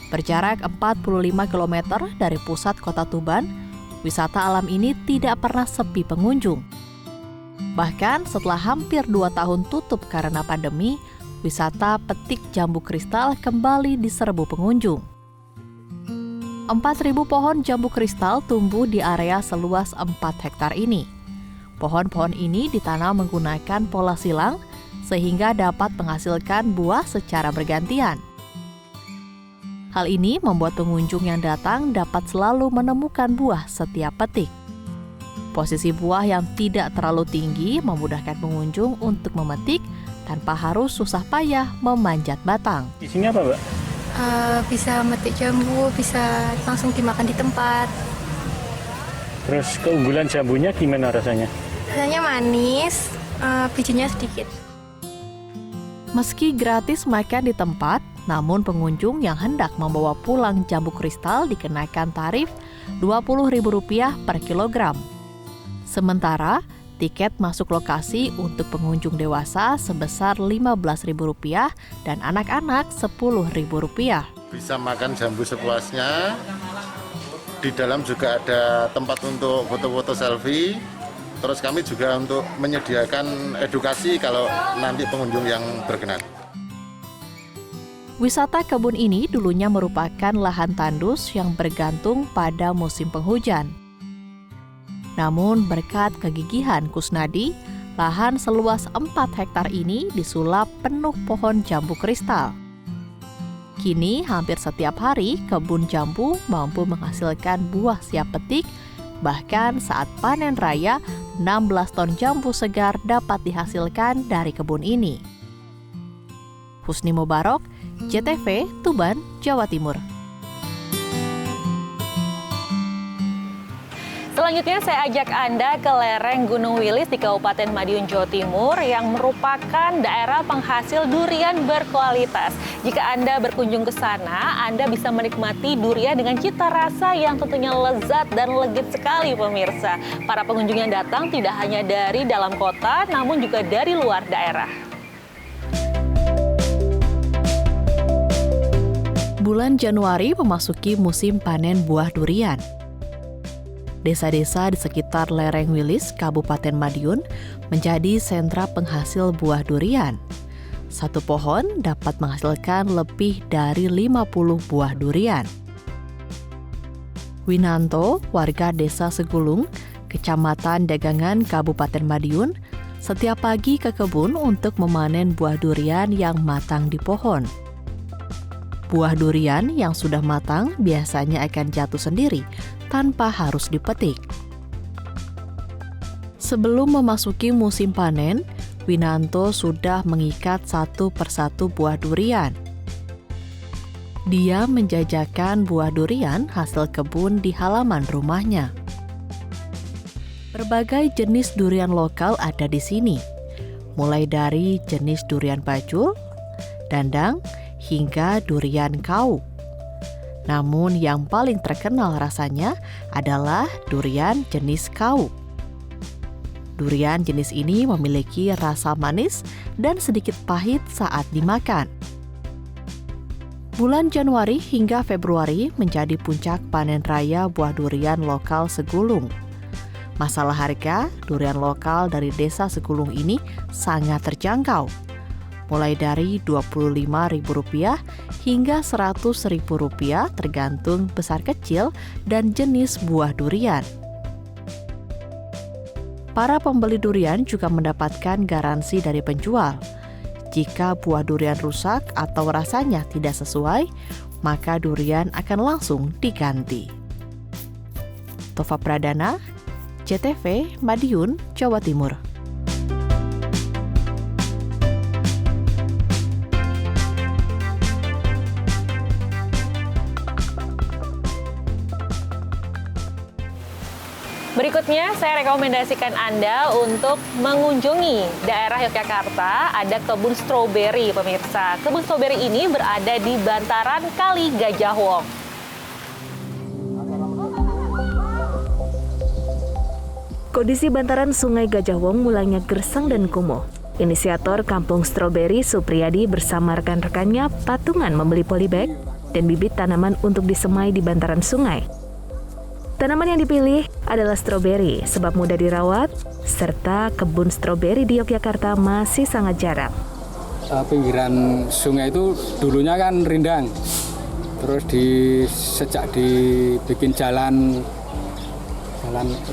Berjarak 45 km dari pusat kota Tuban, wisata alam ini tidak pernah sepi pengunjung. Bahkan setelah hampir 2 tahun tutup karena pandemi, wisata petik jambu kristal kembali diserbu pengunjung. 4.000 pohon jambu kristal tumbuh di area seluas 4 hektar ini. Pohon-pohon ini ditanam menggunakan pola silang sehingga dapat menghasilkan buah secara bergantian. Hal ini membuat pengunjung yang datang dapat selalu menemukan buah setiap petik. Posisi buah yang tidak terlalu tinggi memudahkan pengunjung untuk memetik tanpa harus susah payah memanjat batang. Di sini apa, Mbak? Bisa metik jambu, bisa langsung dimakan di tempat. Terus keunggulan jambunya gimana rasanya? Rasanya manis, bijinya sedikit. Meski gratis makan di tempat, namun pengunjung yang hendak membawa pulang jambu kristal dikenakan tarif Rp20.000 per kilogram. Sementara tiket masuk lokasi untuk pengunjung dewasa sebesar Rp15.000 dan anak-anak Rp10.000. Bisa makan jambu sepuasnya. Di dalam juga ada tempat untuk foto-foto selfie. Terus kami juga untuk menyediakan edukasi kalau nanti pengunjung yang berkenan. Wisata kebun ini dulunya merupakan lahan tandus yang bergantung pada musim penghujan. Namun berkat kegigihan Kusnadi, lahan seluas 4 hektar ini disulap penuh pohon jambu kristal. Kini hampir setiap hari kebun jambu mampu menghasilkan buah siap petik, bahkan saat panen raya 16 ton jambu segar dapat dihasilkan dari kebun ini. Husni Mubarok, JTV, Tuban, Jawa Timur. Selanjutnya saya ajak Anda ke lereng Gunung Wilis di Kabupaten Madiun, Jawa Timur yang merupakan daerah penghasil durian berkualitas. Jika Anda berkunjung ke sana, Anda bisa menikmati durian dengan cita rasa yang tentunya lezat dan legit sekali pemirsa. Para pengunjung yang datang tidak hanya dari dalam kota, namun juga dari luar daerah. Bulan Januari memasuki musim panen buah durian. Desa-desa di sekitar lereng Wilis, Kabupaten Madiun, menjadi sentra penghasil buah durian. Satu pohon dapat menghasilkan lebih dari 50 buah durian. Winanto, warga Desa Segulung, Kecamatan Dagangan, Kabupaten Madiun, setiap pagi ke kebun untuk memanen buah durian yang matang di pohon. Buah durian yang sudah matang biasanya akan jatuh sendiri tanpa harus dipetik. Sebelum memasuki musim panen, Winanto sudah mengikat satu persatu buah durian. Dia menjajakan buah durian hasil kebun di halaman rumahnya. Berbagai jenis durian lokal ada di sini, mulai dari jenis durian bajul, dandang, hingga durian kau. Namun yang paling terkenal rasanya adalah durian jenis kau. Durian jenis ini memiliki rasa manis dan sedikit pahit saat dimakan. Bulan Januari hingga Februari menjadi puncak panen raya buah durian lokal Segulung. Masalah harga, durian lokal dari Desa Segulung ini sangat terjangkau, mulai dari Rp25.000 hingga Rp100.000 tergantung besar kecil dan jenis buah durian. Para pembeli durian juga mendapatkan garansi dari penjual. Jika buah durian rusak atau rasanya tidak sesuai, maka durian akan langsung diganti. Tova Pradana, JTV, Madiun, Jawa Timur. Berikutnya saya rekomendasikan Anda untuk mengunjungi daerah Yogyakarta, ada kebun stroberi pemirsa. Kebun stroberi ini berada di bantaran Kali Gajah Wong. Kondisi bantaran Sungai Gajah Wong mulanya gersang dan kumuh. Inisiator Kampung Stroberi Supriyadi bersama rekan-rekannya patungan membeli polybag dan bibit tanaman untuk disemai di bantaran sungai. Tanaman yang dipilih adalah stroberi sebab mudah dirawat, serta kebun stroberi di Yogyakarta masih sangat jarang. Pinggiran sungai itu dulunya kan rindang, terus sejak dibikin jalan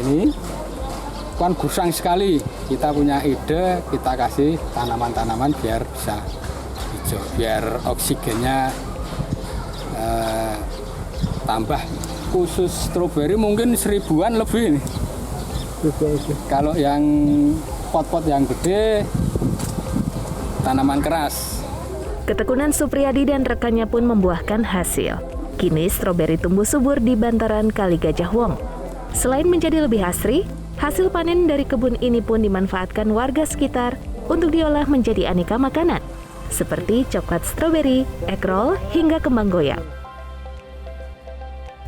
ini kan gusang sekali. Kita punya ide, kita kasih tanaman-tanaman biar bisa hijau, biar oksigennya tambah. Khusus stroberi mungkin 1000-an lebih nih. Kalau yang pot-pot yang gede, tanaman keras. Ketekunan Supriyadi dan rekannya pun membuahkan hasil. Kini stroberi tumbuh subur di bantaran Kali Gajah Wong. Selain menjadi lebih asri, hasil panen dari kebun ini pun dimanfaatkan warga sekitar untuk diolah menjadi aneka makanan, seperti coklat stroberi, egg roll, hingga kembang goyang.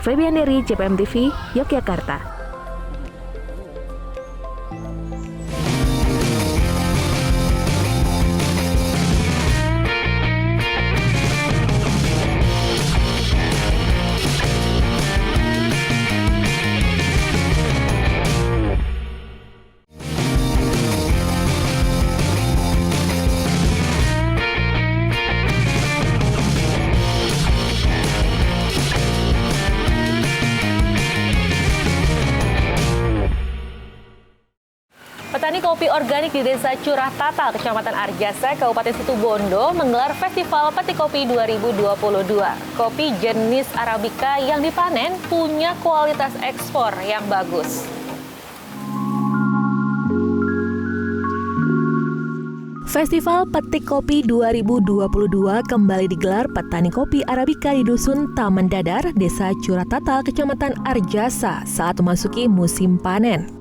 Febian dari JPM TV, Yogyakarta. Petani kopi organik di Desa Curah Tatal, Kecamatan Arjasa, Kabupaten Situbondo menggelar Festival Petik Kopi 2022. Kopi jenis Arabica yang dipanen punya kualitas ekspor yang bagus. Festival Petik Kopi 2022 kembali digelar petani kopi Arabica di Dusun Taman Dadar, Desa Curah Tatal, Kecamatan Arjasa saat memasuki musim panen.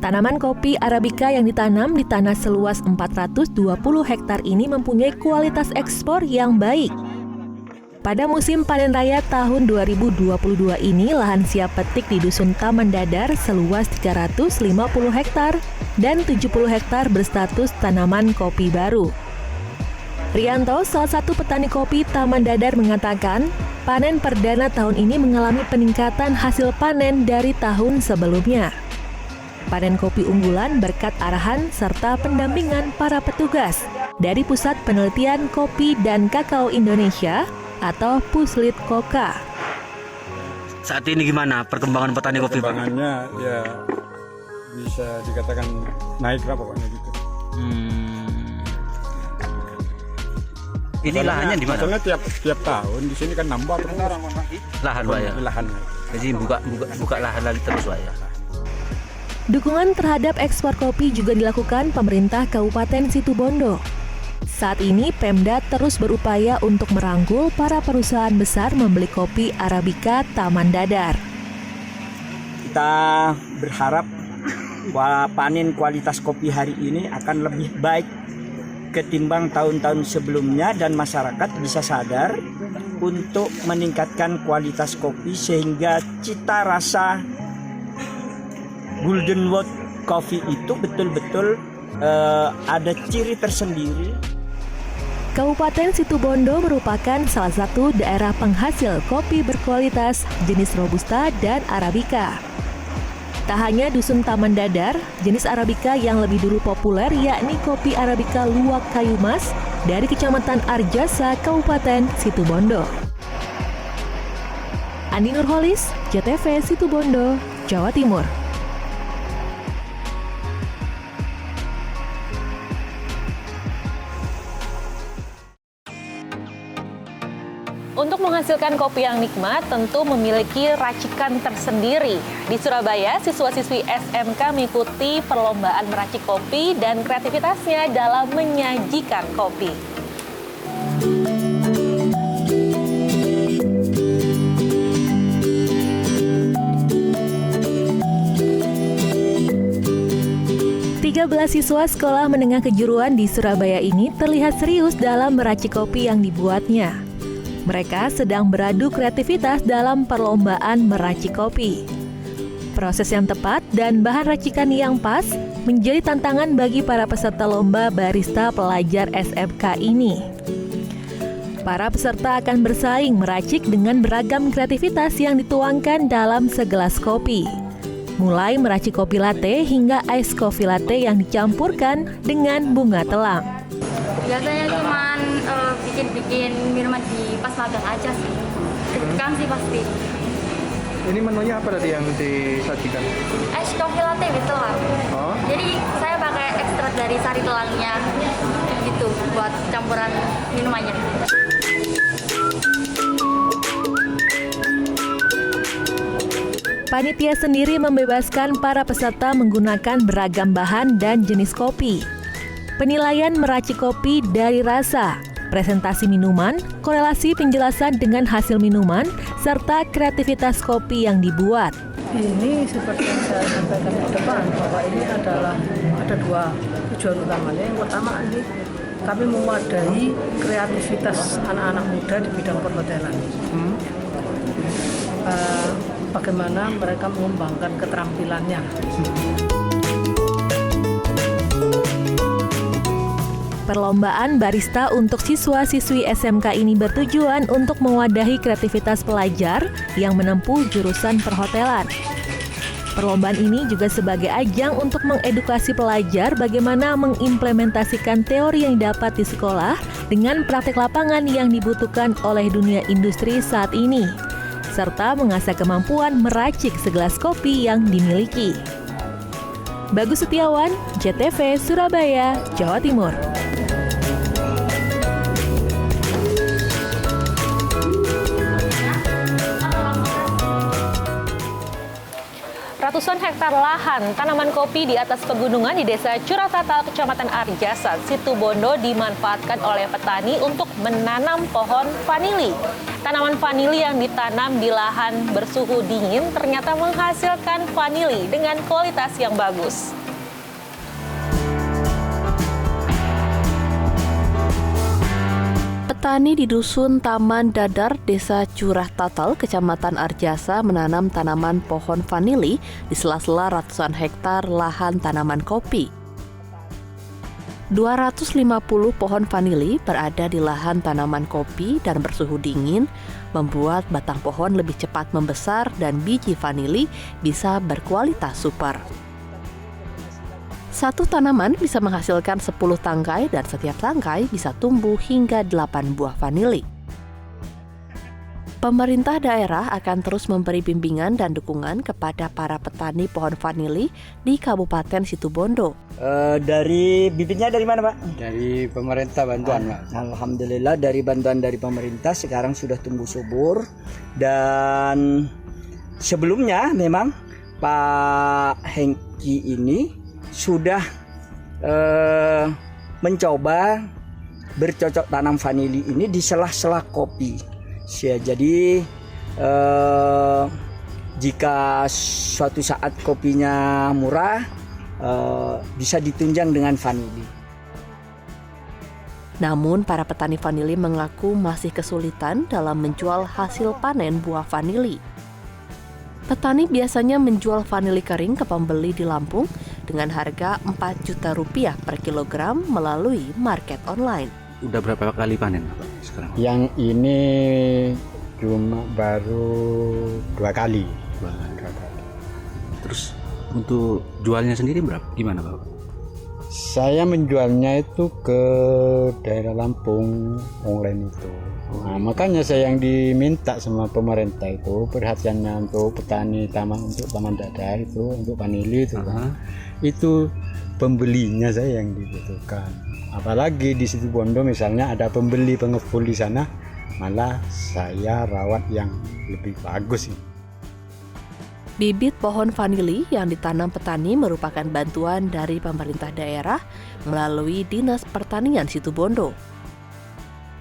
Tanaman kopi Arabica yang ditanam di tanah seluas 420 hektar ini mempunyai kualitas ekspor yang baik. Pada musim panen raya tahun 2022 ini, lahan siap petik di Dusun Taman Dadar seluas 350 hektar dan 70 hektar berstatus tanaman kopi baru. Rianto, salah satu petani kopi Taman Dadar, mengatakan panen perdana tahun ini mengalami peningkatan hasil panen dari tahun sebelumnya. Panen kopi unggulan berkat arahan serta pendampingan para petugas dari Pusat Penelitian Kopi dan Kakao Indonesia atau Puslit Koka. Saat ini gimana perkembangan petani kopi, Pak? Perkembangannya ya bisa dikatakan naik lah pokoknya gitu. Ini lahannya di mana? Soalnya tiap tahun di sini kan nambah terus. Lahan, Pak, ya? Lahannya. Jadi buka lahan lagi terus, Pak, ya? Dukungan terhadap ekspor kopi juga dilakukan pemerintah Kabupaten Situbondo. Saat ini Pemda terus berupaya untuk merangkul para perusahaan besar membeli kopi Arabica Taman Dadar. Kita berharap bahwa panen kualitas kopi hari ini akan lebih baik ketimbang tahun-tahun sebelumnya dan masyarakat bisa sadar untuk meningkatkan kualitas kopi sehingga cita rasa Golden World Coffee itu betul-betul ada ciri tersendiri. Kabupaten Situbondo merupakan salah satu daerah penghasil kopi berkualitas jenis Robusta dan Arabica. Tak hanya Dusun Taman Dadar, jenis Arabica yang lebih dulu populer yakni kopi Arabica Luwak Kayu Mas dari Kecamatan Arjasa, Kabupaten Situbondo. Andi Nurholis, JTV Situbondo, Jawa Timur. Untuk menghasilkan kopi yang nikmat tentu memiliki racikan tersendiri. Di Surabaya, siswa-siswi SMK mengikuti perlombaan meracik kopi dan kreativitasnya dalam menyajikan kopi. Siswa sekolah menengah kejuruan di Surabaya ini terlihat serius dalam meracik kopi yang dibuatnya. Mereka sedang beradu kreativitas dalam perlombaan meracik kopi. Proses yang tepat dan bahan racikan yang pas menjadi tantangan bagi para peserta lomba barista pelajar SMK ini. Para peserta akan bersaing meracik dengan beragam kreativitas yang dituangkan dalam segelas kopi. Mulai meracik kopi latte hingga ice coffee latte yang dicampurkan dengan bunga telang. Biasanya cuman bikin minuman di pas magang aja sih. Deg-degan sih pasti. Ini menunya apa tadi yang disajikan? Ice coffee latte gitu lah. Oh. Jadi saya pakai ekstrak dari sari telangnya gitu buat campuran minumannya. Panitia sendiri membebaskan para peserta menggunakan beragam bahan dan jenis kopi. Penilaian meracik kopi dari rasa, presentasi minuman, korelasi penjelasan dengan hasil minuman, serta kreativitas kopi yang dibuat. Ini seperti yang saya sampaikan ke depan, bahwa ini adalah ada dua tujuan utamanya. Yang pertama ini kami memadai kreativitas anak-anak muda di bidang perhotelan. Bagaimana mereka mengembangkan keterampilannya. Perlombaan barista untuk siswa-siswi SMK ini bertujuan untuk mewadahi kreativitas pelajar yang menempuh jurusan perhotelan. Perlombaan ini juga sebagai ajang untuk mengedukasi pelajar bagaimana mengimplementasikan teori yang didapat di sekolah dengan praktek lapangan yang dibutuhkan oleh dunia industri saat ini, serta mengasah kemampuan meracik segelas kopi yang dimiliki. Bagus Setiawan, JTV Surabaya, Jawa Timur. Ratusan hektar lahan tanaman kopi di atas pegunungan di Desa Curah Tatal, Kecamatan Arjasa, Situbondo dimanfaatkan oleh petani untuk menanam pohon vanili. Tanaman vanili yang ditanam di lahan bersuhu dingin ternyata menghasilkan vanili dengan kualitas yang bagus. Petani di Dusun Taman Dadar, Desa Curah Tatal, Kecamatan Arjasa menanam tanaman pohon vanili di sela-sela ratusan hektar lahan tanaman kopi. 250 pohon vanili berada di lahan tanaman kopi dan bersuhu dingin, membuat batang pohon lebih cepat membesar dan biji vanili bisa berkualitas super. Satu tanaman bisa menghasilkan 10 tangkai dan setiap tangkai bisa tumbuh hingga 8 buah vanili. Pemerintah daerah akan terus memberi bimbingan dan dukungan kepada para petani pohon vanili di Kabupaten Situbondo. Dari bibitnya dari mana, Pak? Dari pemerintah bantuan, Pak. Alhamdulillah dari bantuan dari pemerintah sekarang sudah tumbuh subur, dan sebelumnya memang Pak Hengki ini sudah mencoba bercocok tanam vanili ini di sela-sela kopi. Jadi jika suatu saat kopinya murah, bisa ditunjang dengan vanili. Namun para petani vanili mengaku masih kesulitan dalam menjual hasil panen buah vanili. Petani biasanya menjual vanili kering ke pembeli di Lampung dengan harga Rp4 juta per kilogram melalui market online. Udah berapa kali panen Pak sekarang? Yang ini cuma baru 2 kali. Terus untuk jualnya sendiri berapa? Gimana Pak? Saya menjualnya itu ke daerah Lampung online itu. Nah, makanya saya yang diminta sama pemerintah itu perhatiannya untuk petani untuk taman dadar itu, untuk vanili itu. Itu pembelinya saya yang dibutuhkan. Apalagi di Situbondo misalnya ada pembeli pengepul di sana, malah saya rawat yang lebih bagus. Bibit pohon vanili yang ditanam petani merupakan bantuan dari pemerintah daerah melalui Dinas Pertanian Situbondo.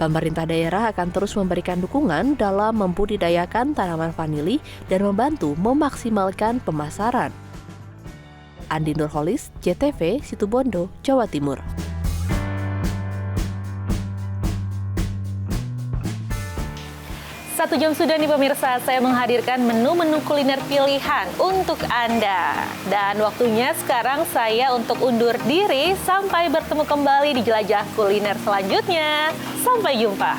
Pemerintah daerah akan terus memberikan dukungan dalam membudidayakan tanaman vanili dan membantu memaksimalkan pemasaran. Andi Nurholis, JTV, Situbondo, Jawa Timur. Satu jam sudah nih pemirsa, saya menghadirkan menu-menu kuliner pilihan untuk Anda. Dan waktunya sekarang saya untuk undur diri sampai bertemu kembali di jelajah kuliner selanjutnya. Sampai jumpa.